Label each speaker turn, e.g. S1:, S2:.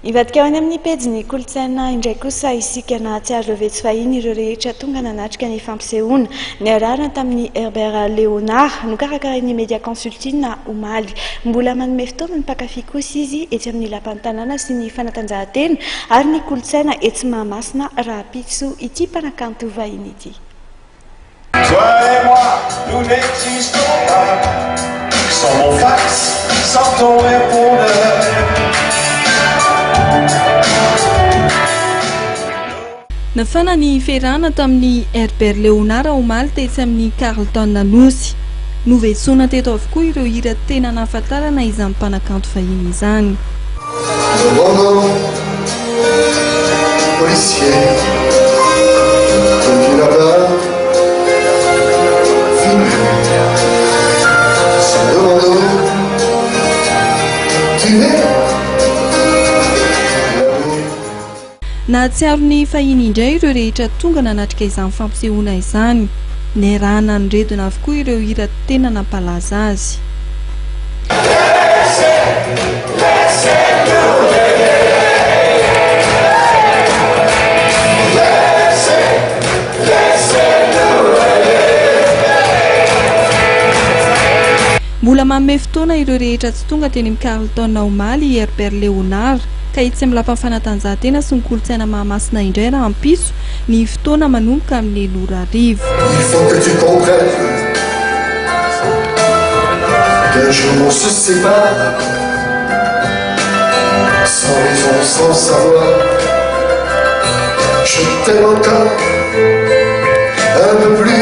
S1: Ivadika any amin'ny pejy kolontsaina indray kosa isika Nahatsiaro ireo vetso fahiny ireo rehetra tonga nanatrika ny fampisehoana niarahana tamin'ny Herbert Léonard nokarakarain'ny Média Consulting na omaly. Mbola manome fotoana ny mpankafy kosa izy etsy amin'ny lapan'ny tanàna sy ny fanatanjahan-tena ary ny kolontsaina etsy Mahamasina rahampitso ity mpanakanto vahiny ity.
S2: Toi et moi, nous n'existons pas sans mon fax, sans ton répondeur.
S3: Nafana ny ferana tamin'ny Herbert Léonard omaly tetsy amin'ny Carlton Nosy. Novetsoana teto avokoa ireo hira tena nahafantarana izany mpanakanto vahiny izany. Nahatsiaro ny fahiny indray ireo rehetra tonga nanatrika izany fampisehoana izany. Niarahana nyredona avokoa ireo hira tena nampalaza azy. Mbola manome fotoana ireo rehetra tsy tonga teny amin'ny Carlton omaly Herbert Léonard ka itsy amin'ny lapan'ny fanatanjahan-tena sy ny kolontsaina Mahamasina indray rahampitso ny fotoana manomboka amin'ny 10:00.
S4: Il faut que tu comprennes qu'un jour on se sépare sans raison, sans savoir. Je t'aime encore un peu plus.